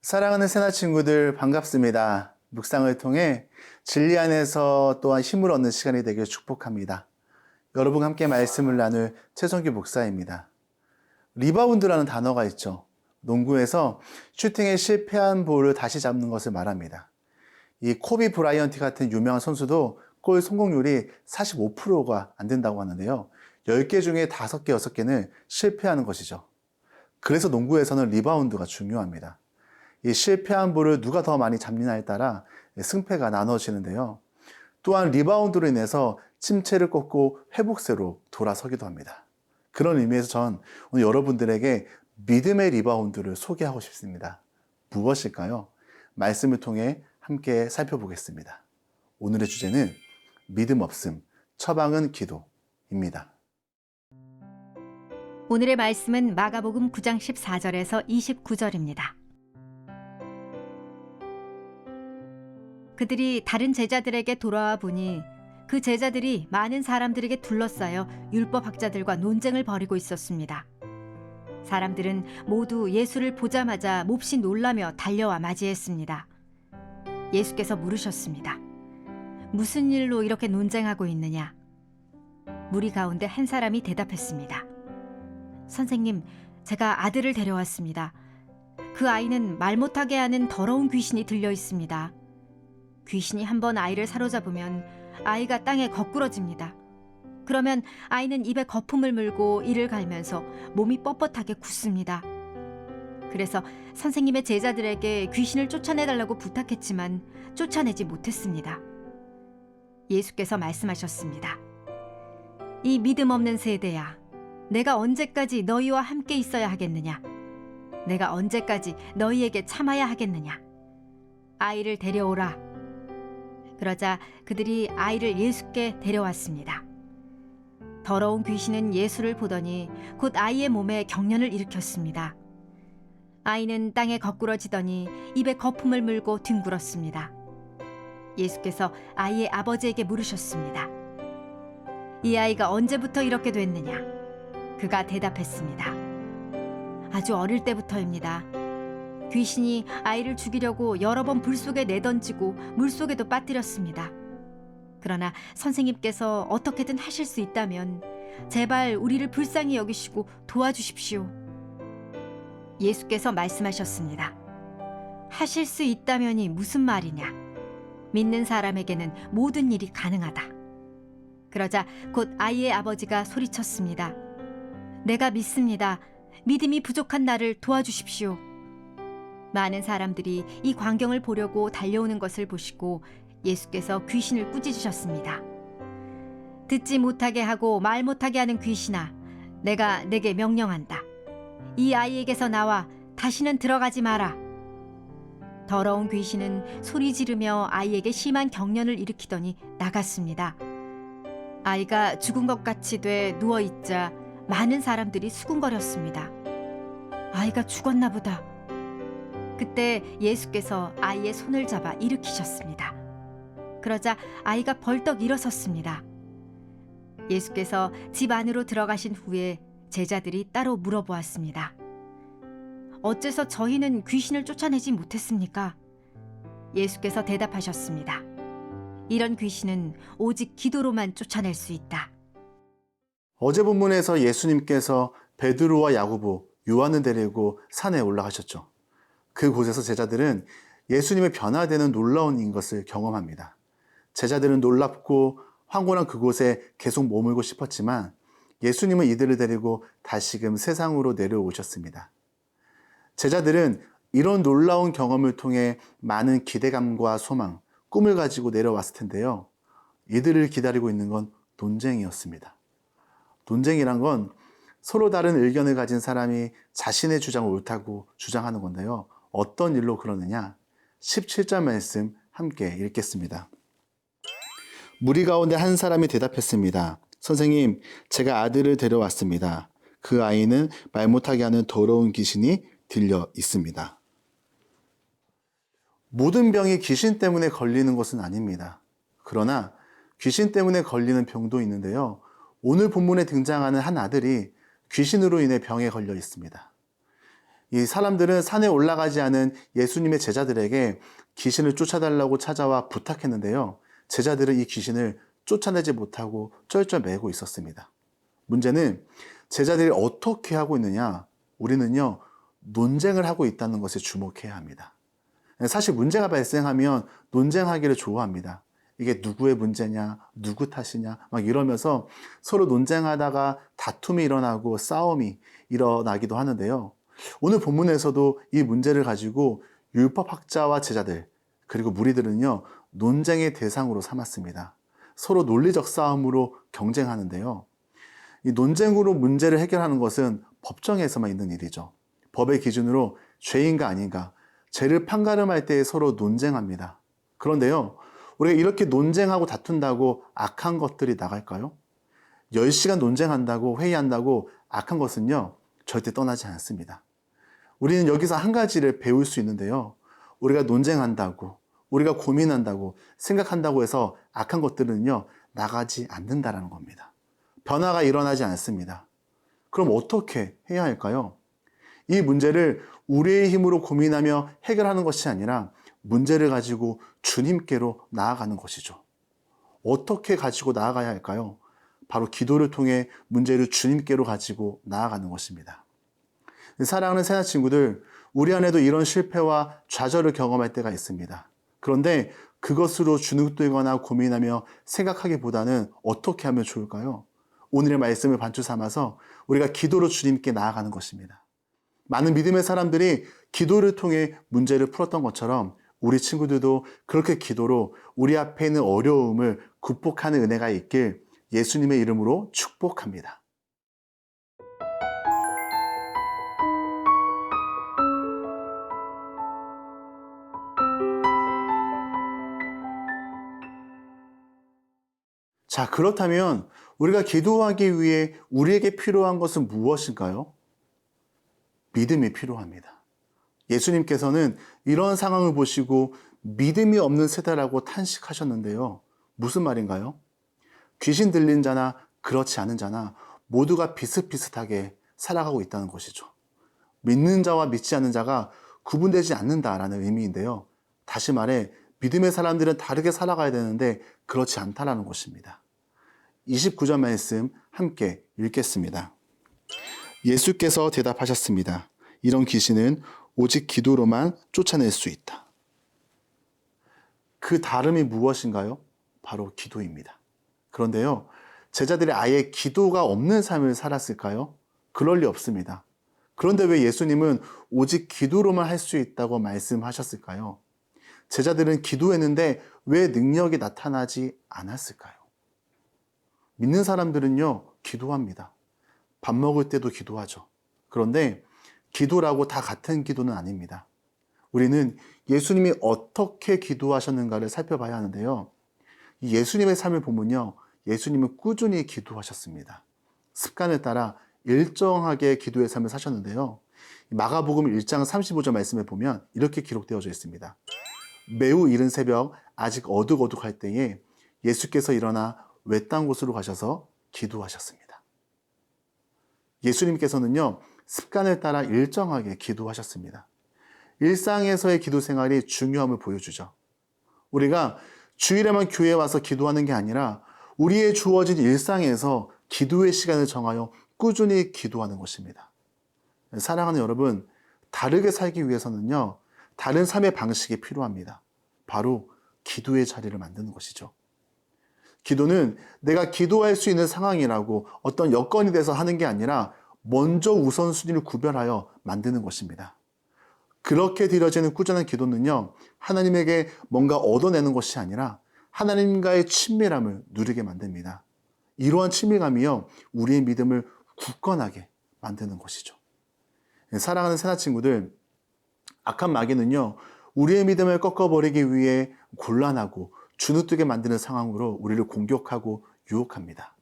사랑하는 새나 친구들 반갑습니다. 묵상을 통해 진리 안에서 또한 힘을 얻는 시간이 되길 축복합니다. 여러분과 함께 말씀을 나눌 최성규 목사입니다. 리바운드라는 단어가 있죠. 농구에서 슈팅에 실패한 볼을 다시 잡는 것을 말합니다. 이 코비 브라이언트 같은 유명한 선수도 골 성공률이 45%가 안 된다고 하는데요. 10개 중에 5개, 6개는 실패하는 것이죠. 그래서 농구에서는 리바운드가 중요합니다. 이 실패한 볼을 누가 더 많이 잡느냐에 따라 승패가 나눠지는데요. 또한 리바운드로 인해서 침체를 꺾고 회복세로 돌아서기도 합니다. 그런 의미에서 전 오늘 여러분들에게 믿음의 리바운드를 소개하고 싶습니다. 무엇일까요? 말씀을 통해 함께 살펴보겠습니다. 오늘의 주제는 믿음 없음, 처방은 기도입니다. 오늘의 말씀은 마가복음 9장 14절에서 29절입니다. 그들이 다른 제자들에게 돌아와 보니 그 제자들이 많은 사람들에게 둘러싸여 율법학자들과 논쟁을 벌이고 있었습니다. 사람들은 모두 예수를 보자마자 몹시 놀라며 달려와 맞이했습니다. 예수께서 물으셨습니다. 무슨 일로 이렇게 논쟁하고 있느냐? 무리 가운데 한 사람이 대답했습니다. 선생님, 제가 아들을 데려왔습니다. 그 아이는 말 못하게 하는 더러운 귀신이 들려 있습니다. 귀신이 한번 아이를 사로잡으면 아이가 땅에 거꾸러집니다. 그러면 아이는 입에 거품을 물고 이를 갈면서 몸이 뻣뻣하게 굳습니다. 그래서 선생님의 제자들에게 귀신을 쫓아내달라고 부탁했지만 쫓아내지 못했습니다. 예수께서 말씀하셨습니다. 이 믿음 없는 세대야, 내가 언제까지 너희와 함께 있어야 하겠느냐? 내가 언제까지 너희에게 참아야 하겠느냐? 아이를 데려오라. 그러자 그들이 아이를 예수께 데려왔습니다. 더러운 귀신은 예수를 보더니 곧 아이의 몸에 경련을 일으켰습니다. 아이는 땅에 거꾸러지더니 입에 거품을 물고 뒹굴었습니다. 예수께서 아이의 아버지에게 물으셨습니다. 이 아이가 언제부터 이렇게 됐느냐? 그가 대답했습니다. 아주 어릴 때부터입니다. 귀신이 아이를 죽이려고 여러 번 불 속에 내던지고 물 속에도 빠뜨렸습니다. 그러나 선생님께서 어떻게든 하실 수 있다면 제발 우리를 불쌍히 여기시고 도와주십시오. 예수께서 말씀하셨습니다. 하실 수 있다면이 무슨 말이냐? 믿는 사람에게는 모든 일이 가능하다. 그러자 곧 아이의 아버지가 소리쳤습니다. 내가 믿습니다. 믿음이 부족한 나를 도와주십시오. 많은 사람들이 이 광경을 보려고 달려오는 것을 보시고 예수께서 귀신을 꾸짖으셨습니다. 듣지 못하게 하고 말 못하게 하는 귀신아, 내가 내게 명령한다. 이 아이에게서 나와 다시는 들어가지 마라. 더러운 귀신은 소리 지르며 아이에게 심한 경련을 일으키더니 나갔습니다. 아이가 죽은 것 같이 돼 누워있자 많은 사람들이 수군거렸습니다. 아이가 죽었나 보다. 그때 예수께서 아이의 손을 잡아 일으키셨습니다. 그러자 아이가 벌떡 일어섰습니다. 예수께서 집 안으로 들어가신 후에 제자들이 따로 물어보았습니다. 어째서 저희는 귀신을 쫓아내지 못했습니까? 예수께서 대답하셨습니다. 이런 귀신은 오직 기도로만 쫓아낼 수 있다. 어제 본문에서 예수님께서 베드로와 야고보, 요한을 데리고 산에 올라가셨죠. 그곳에서 제자들은 예수님의 변화되는 놀라운 것을 경험합니다. 제자들은 놀랍고 황홀한 그곳에 계속 머물고 싶었지만 예수님은 이들을 데리고 다시금 세상으로 내려오셨습니다. 제자들은 이런 놀라운 경험을 통해 많은 기대감과 소망, 꿈을 가지고 내려왔을 텐데요. 이들을 기다리고 있는 건 논쟁이었습니다. 논쟁이란 건 서로 다른 의견을 가진 사람이 자신의 주장을 옳다고 주장하는 건데요. 어떤 일로 그러느냐? 17절 말씀 함께 읽겠습니다. 무리 가운데 한 사람이 대답했습니다. 선생님, 제가 아들을 데려왔습니다. 그 아이는 말 못하게 하는 더러운 귀신이 들려 있습니다. 모든 병이 귀신 때문에 걸리는 것은 아닙니다. 그러나 귀신 때문에 걸리는 병도 있는데요. 오늘 본문에 등장하는 한 아들이 귀신으로 인해 병에 걸려 있습니다. 이 사람들은 산에 올라가지 않은 예수님의 제자들에게 귀신을 쫓아달라고 찾아와 부탁했는데요. 제자들은 이 귀신을 쫓아내지 못하고 쩔쩔매고 있었습니다. 문제는 제자들이 어떻게 하고 있느냐? 우리는요, 논쟁을 하고 있다는 것에 주목해야 합니다. 사실 문제가 발생하면 논쟁하기를 좋아합니다. 이게 누구의 문제냐, 누구 탓이냐, 막 이러면서 서로 논쟁하다가 다툼이 일어나고 싸움이 일어나기도 하는데요. 오늘 본문에서도 이 문제를 가지고 율법학자와 제자들, 그리고 무리들은요, 논쟁의 대상으로 삼았습니다. 서로 논리적 싸움으로 경쟁하는데요. 이 논쟁으로 문제를 해결하는 것은 법정에서만 있는 일이죠. 법의 기준으로 죄인가 아닌가, 죄를 판가름할 때 서로 논쟁합니다. 그런데요, 우리가 이렇게 논쟁하고 다툰다고 악한 것들이 나갈까요? 10시간 논쟁한다고 회의한다고 악한 것은요, 절대 떠나지 않습니다. 우리는 여기서 한 가지를 배울 수 있는데요. 우리가 논쟁한다고, 우리가 고민한다고, 생각한다고 해서 악한 것들은요, 나가지 않는다라는 겁니다. 변화가 일어나지 않습니다. 그럼 어떻게 해야 할까요? 이 문제를 우리의 힘으로 고민하며 해결하는 것이 아니라 문제를 가지고 주님께로 나아가는 것이죠. 어떻게 가지고 나아가야 할까요? 바로 기도를 통해 문제를 주님께로 가지고 나아가는 것입니다. 사랑하는 새나 친구들, 우리 안에도 이런 실패와 좌절을 경험할 때가 있습니다. 그런데 그것으로 주눅들거나 고민하며 생각하기보다는 어떻게 하면 좋을까요? 오늘의 말씀을 반주 삼아서 우리가 기도로 주님께 나아가는 것입니다. 많은 믿음의 사람들이 기도를 통해 문제를 풀었던 것처럼 우리 친구들도 그렇게 기도로 우리 앞에 있는 어려움을 극복하는 은혜가 있길 예수님의 이름으로 축복합니다. 자, 그렇다면 우리가 기도하기 위해 우리에게 필요한 것은 무엇인가요? 믿음이 필요합니다. 예수님께서는 이런 상황을 보시고 믿음이 없는 세대라고 탄식하셨는데요. 무슨 말인가요? 귀신 들린 자나 그렇지 않은 자나 모두가 비슷비슷하게 살아가고 있다는 것이죠. 믿는 자와 믿지 않는 자가 구분되지 않는다라는 의미인데요. 다시 말해 믿음의 사람들은 다르게 살아가야 되는데 그렇지 않다라는 것입니다. 29절 말씀 함께 읽겠습니다. 예수께서 대답하셨습니다. 이런 귀신은 오직 기도로만 쫓아낼 수 있다. 그 다름이 무엇인가요? 바로 기도입니다. 그런데요, 제자들이 아예 기도가 없는 삶을 살았을까요? 그럴 리 없습니다. 그런데 왜 예수님은 오직 기도로만 할 수 있다고 말씀하셨을까요? 제자들은 기도했는데 왜 능력이 나타나지 않았을까요? 믿는 사람들은요, 기도합니다. 밥 먹을 때도 기도하죠. 그런데 기도라고 다 같은 기도는 아닙니다. 우리는 예수님이 어떻게 기도하셨는가를 살펴봐야 하는데요. 예수님의 삶을 보면요, 예수님은 꾸준히 기도하셨습니다. 습관을 따라 일정하게 기도의 삶을 사셨는데요. 마가복음 1장 35절 말씀에 보면 이렇게 기록되어져 있습니다. 매우 이른 새벽 아직 어둑어둑할 때에 예수께서 일어나 외딴 곳으로 가셔서 기도하셨습니다. 예수님께서는요, 습관을 따라 일정하게 기도하셨습니다. 일상에서의 기도 생활이 중요함을 보여주죠. 우리가 주일에만 교회에 와서 기도하는 게 아니라 우리의 주어진 일상에서 기도의 시간을 정하여 꾸준히 기도하는 것입니다. 사랑하는 여러분, 다르게 살기 위해서는요, 다른 삶의 방식이 필요합니다. 바로 기도의 자리를 만드는 것이죠. 기도는 내가 기도할 수 있는 상황이라고 어떤 여건이 돼서 하는 게 아니라 먼저 우선순위를 구별하여 만드는 것입니다. 그렇게 드려지는 꾸준한 기도는요, 하나님에게 뭔가 얻어내는 것이 아니라 하나님과의 친밀함을 누리게 만듭니다. 이러한 친밀감이요, 우리의 믿음을 굳건하게 만드는 것이죠. 사랑하는 새나 친구들, 악한 마귀는요, 우리의 믿음을 꺾어버리기 위해 곤란하고 주눅들게 만드는 상황으로 우리를 공격하고 유혹합니다.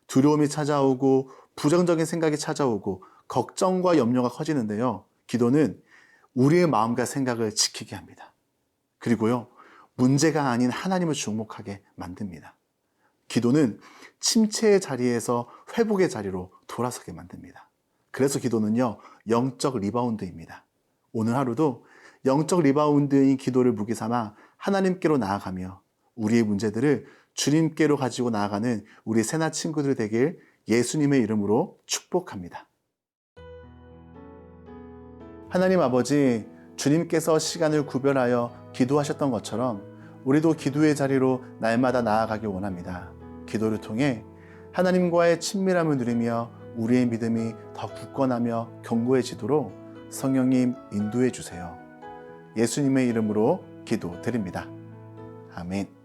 두려움이 찾아오고 부정적인 생각이 찾아오고 걱정과 염려가 커지는데요. 기도는 우리의 마음과 생각을 지키게 합니다. 그리고요, 문제가 아닌 하나님을 주목하게 만듭니다. 기도는 침체의 자리에서 회복의 자리로 돌아서게 만듭니다. 그래서 기도는요, 영적 리바운드입니다. 오늘 하루도 영적 리바운드인 기도를 무기 삼아 하나님께로 나아가며 우리의 문제들을 주님께로 가지고 나아가는 우리 새나 친구들 되길 예수님의 이름으로 축복합니다. 하나님 아버지, 주님께서 시간을 구별하여 기도하셨던 것처럼 우리도 기도의 자리로 날마다 나아가길 원합니다. 기도를 통해 하나님과의 친밀함을 누리며 우리의 믿음이 더 굳건하며 견고해지도록 성령님 인도해 주세요. 예수님의 이름으로 기도드립니다. 아멘.